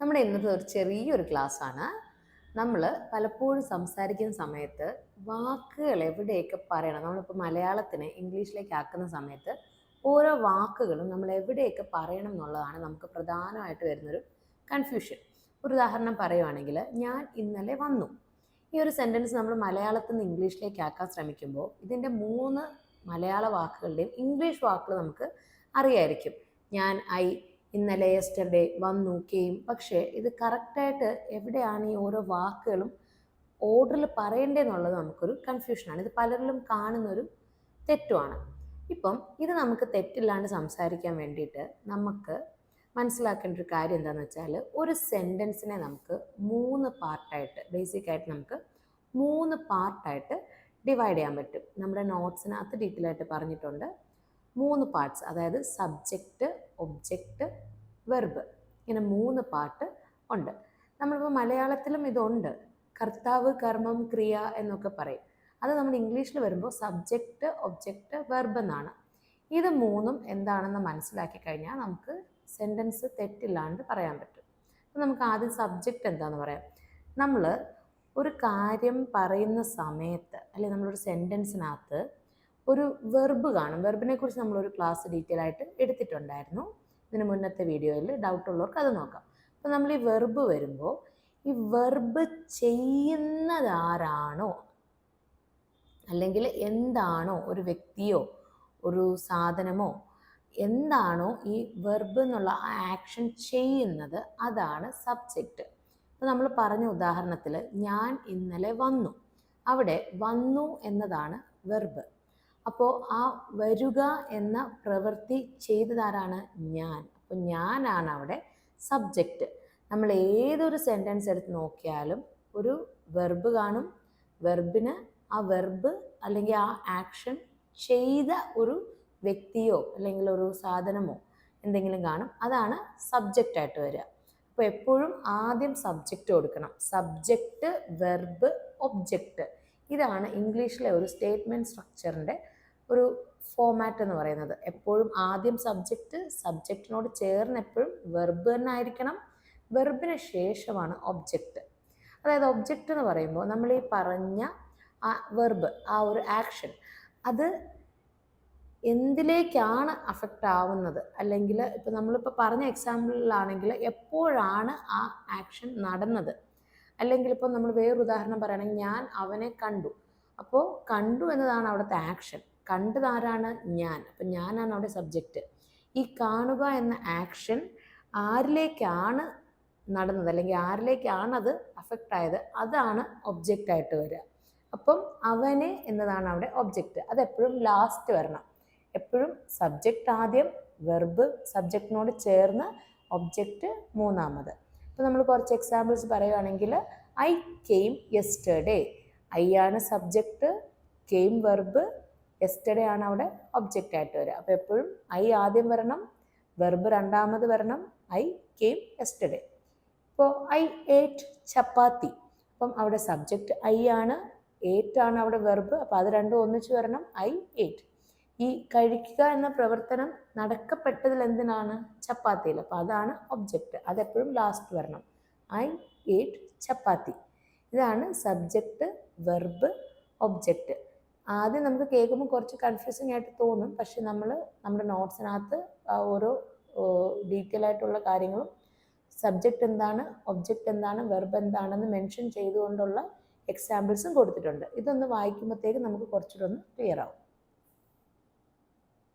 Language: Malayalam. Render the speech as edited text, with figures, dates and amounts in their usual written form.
നമ്മുടെ ഇന്നത്തെ ഒരു ചെറിയൊരു ക്ലാസ്സാണ്. നമ്മൾ പലപ്പോഴും സംസാരിക്കുന്ന സമയത്ത് വാക്കുകൾ എവിടെയൊക്കെ പറയണം, നമ്മളിപ്പോൾ മലയാളത്തിന് ഇംഗ്ലീഷിലേക്ക് ആക്കുന്ന സമയത്ത് ഓരോ വാക്കുകളും നമ്മൾ എവിടെയൊക്കെ പറയണം എന്നുള്ളതാണ് നമുക്ക് പ്രധാനമായിട്ട് വരുന്നൊരു കൺഫ്യൂഷൻ. ഒരു ഉദാഹരണം പറയുവാണെങ്കിൽ, ഞാൻ ഇന്നലെ വന്നു. ഈ ഒരു സെൻറ്റൻസ് നമ്മൾ മലയാളത്തിൽ നിന്ന് ഇംഗ്ലീഷിലേക്ക് ആക്കാൻ ശ്രമിക്കുമ്പോൾ ഇതിൻ്റെ 3 മലയാള വാക്കുകളുടെയും ഇംഗ്ലീഷ് വാക്കുകൾ നമുക്ക് അറിയായിരിക്കും. ഞാൻ, ഐ, ഇന്നലെ, യെസ്റ്റർഡേ, വന്നു, കെയിം. പക്ഷേ ഇത് കറക്റ്റായിട്ട് എവിടെയാണ് ഈ ഓരോ വാക്കുകളും ഓർഡറിൽ പറയേണ്ടതെന്നുള്ളത് നമുക്കൊരു കൺഫ്യൂഷനാണ്. ഇത് പലരിലും കാണുന്നൊരു തെറ്റുമാണ്. ഇപ്പം ഇത് നമുക്ക് തെറ്റില്ലാണ്ട് സംസാരിക്കാൻ വേണ്ടിയിട്ട് നമുക്ക് മനസ്സിലാക്കേണ്ട ഒരു കാര്യം എന്താണെന്ന് വെച്ചാൽ, ഒരു സെൻറ്റൻസിനെ നമുക്ക് 3 പാർട്ടായിട്ട്, ബേസിക്കായിട്ട് നമുക്ക് 3 പാർട്ടായിട്ട് ഡിവൈഡ് ചെയ്യാൻ പറ്റും. നമ്മുടെ നോട്ട്സിനകത്ത് ഡീറ്റെയിൽ ആയിട്ട് പറഞ്ഞിട്ടുണ്ട്. 3 പാർട്സ്, അതായത് സബ്ജക്റ്റ്, ഒബ്ജക്റ്റ്, വെർബ്, ഇങ്ങനെ 3 പാർട്ട് ഉണ്ട്. നമ്മളിപ്പോൾ മലയാളത്തിലും ഇതുണ്ട്. കർത്താവ്, കർമ്മം, ക്രിയ എന്നൊക്കെ പറയും. അത് നമ്മൾ ഇംഗ്ലീഷിൽ വരുമ്പോൾ സബ്ജക്റ്റ്, ഒബ്ജക്റ്റ്, വെർബ് എന്നാണ്. ഇത് 3ഉം എന്താണെന്ന് മനസ്സിലാക്കി കഴിഞ്ഞാൽ നമുക്ക് സെൻറ്റൻസ് തെറ്റില്ലാണ്ട് പറയാൻ പറ്റും. അപ്പോൾ നമുക്ക് ആദ്യം സബ്ജക്റ്റ് എന്താണെന്ന് പറയാം. നമ്മൾ ഒരു കാര്യം പറയുന്ന സമയത്ത്, അല്ലെങ്കിൽ നമ്മളൊരു സെൻറ്റൻസിനകത്ത് ഒരു വെർബ് കാണും. വെർബിനെ കുറിച്ച് നമ്മളൊരു ക്ലാസ് ഡീറ്റെയിൽ ആയിട്ട് എടുത്തിട്ടുണ്ടായിരുന്നു. ഇതിന് മുന്നത്തെ വീഡിയോയിൽ ഡൗട്ട് ഉള്ളവർക്ക് അത് നോക്കാം. അപ്പോൾ നമ്മൾ ഈ വെർബ് വരുമ്പോൾ, ഈ വെർബ് ചെയ്യുന്നതാരാണോ അല്ലെങ്കിൽ എന്താണോ, ഒരു വ്യക്തിയോ ഒരു സാധനമോ എന്താണോ ഈ വെർബ് എന്നുള്ള ആ ആക്ഷൻ ചെയ്യുന്നത്, അതാണ് സബ്ജക്റ്റ്. അപ്പോൾ നമ്മൾ പറഞ്ഞ ഉദാഹരണത്തിൽ ഞാൻ ഇന്നലെ വന്നു, അവിടെ വന്നു എന്നതാണ് വെർബ്. അപ്പോൾ ആ വരുക എന്ന പ്രവൃത്തി ചെയ്തതാരാണ്? ഞാൻ. അപ്പോൾ ഞാനാണ് അവിടെ സബ്ജക്റ്റ്. നമ്മൾ ഏതൊരു സെൻറ്റൻസ് എടുത്ത് നോക്കിയാലും ഒരു വെർബ് കാണും. വെർബിന് ആ വെർബ് അല്ലെങ്കിൽ ആ ആക്ഷൻ ചെയ്ത ഒരു വ്യക്തിയോ അല്ലെങ്കിൽ ഒരു സാധനമോ എന്തെങ്കിലും കാണും. അതാണ് സബ്ജക്റ്റായിട്ട് വരിക. അപ്പോൾ എപ്പോഴും ആദ്യം സബ്ജക്റ്റ് കൊടുക്കണം. Subject, verb, object. ഇതാണ് ഇംഗ്ലീഷിലെ ഒരു സ്റ്റേറ്റ്മെൻറ്റ് സ്ട്രക്ചറിൻ്റെ ഒരു ഫോമാറ്റ് എന്ന് പറയുന്നത്. എപ്പോഴും ആദ്യം സബ്ജക്റ്റ്, സബ്ജക്റ്റിനോട് ചേർന്ന് എപ്പോഴും വെർബ് തന്നെ ആയിരിക്കണം. വെർബിന് ശേഷമാണ് ഒബ്ജക്റ്റ്. അതായത് ഒബ്ജക്റ്റ് എന്ന് പറയുമ്പോൾ നമ്മൾ ഈ പറഞ്ഞ ആ വെർബ്, ആ ഒരു ആക്ഷൻ, അത് എന്തിലേക്കാണ് അഫക്റ്റ് ആവുന്നത്, അല്ലെങ്കിൽ ഇപ്പോൾ നമ്മളിപ്പോൾ പറഞ്ഞ എക്സാമ്പിളിലാണെങ്കിൽ എപ്പോഴാണ് ആ ആക്ഷൻ നടന്നത്, അല്ലെങ്കിൽ ഇപ്പോൾ നമ്മൾ വേറൊരു ഉദാഹരണം പറയുകയാണെങ്കിൽ, ഞാൻ അവനെ കണ്ടു. അപ്പോൾ കണ്ടു എന്നതാണ് അവിടുത്തെ ആക്ഷൻ. കണ്ടതാരാണ്? ഞാൻ. അപ്പം ഞാനാണ് അവിടെ സബ്ജക്റ്റ്. ഈ കാണുക എന്ന ആക്ഷൻ ആരിലേക്കാണ് നടന്നത് അല്ലെങ്കിൽ ആരിലേക്കാണ് അത് അഫക്റ്റ് ആയത്, അതാണ് ഒബ്ജക്റ്റായിട്ട് വരിക. അപ്പം അവനെ എന്നതാണ് അവിടെ ഒബ്ജക്റ്റ്. അതെപ്പോഴും ലാസ്റ്റ് വരണം. എപ്പോഴും സബ്ജക്റ്റ് ആദ്യം, വെർബ് സബ്ജക്റ്റിനോട് ചേർന്ന്, ഒബ്ജക്റ്റ് മൂന്നാമത്. അപ്പോൾ നമ്മൾ കുറച്ച് എക്സാമ്പിൾസ് പറയുകയാണെങ്കിൽ, ഐ കെയിം യെസ്റ്റർഡേ. ഐ ആണ് സബ്ജക്റ്റ്, കെയിം വെർബ്, യെസ്റ്റർഡേ ആണ് അവിടെ ഒബ്ജക്റ്റായിട്ട് വരിക. അപ്പോൾ എപ്പോഴും ഐ ആദ്യം വരണം, വെർബ് രണ്ടാമത് വരണം. I came yesterday. ഇപ്പോൾ ഐ ഏറ്റ് ചപ്പാത്തി. അപ്പം അവിടെ സബ്ജക്റ്റ് ഐ ആണ്, ഏറ്റ് ആണ് അവിടെ വെർബ്. അപ്പോൾ അത് രണ്ടും ഒന്നിച്ച് വരണം. ഐ ഏറ്റ്. ഈ കഴിക്കുക എന്ന പ്രവർത്തനം നടക്കപ്പെട്ടതിൽ എന്തിനാണ്? ചപ്പാത്തിയിൽ. അപ്പോൾ അതാണ് ഒബ്ജക്റ്റ്. അതെപ്പോഴും ലാസ്റ്റ് വരണം. ഐ ഏറ്റ് ചപ്പാത്തി. ഇതാണ് സബ്ജക്റ്റ്, വെർബ്, ഒബ്ജക്റ്റ്. ആദ്യം നമുക്ക് കേൾക്കുമ്പോൾ കുറച്ച് കൺഫ്യൂസിങ് ആയിട്ട് തോന്നും. പക്ഷെ നമ്മൾ നമ്മുടെ നോട്ട്സിനകത്ത് ഓരോ ഡീറ്റെയിൽ ആയിട്ടുള്ള കാര്യങ്ങളും, സബ്ജക്റ്റ് എന്താണ്, ഒബ്ജക്റ്റ് എന്താണ്, വെർബ് എന്താണെന്ന് മെൻഷൻ ചെയ്തുകൊണ്ടുള്ള എക്സാമ്പിൾസും കൊടുത്തിട്ടുണ്ട്. ഇതൊന്ന് വായിക്കുമ്പോഴത്തേക്ക് നമുക്ക് കുറച്ചുകൂടെ ഒന്ന് ക്ലിയർ ആവും.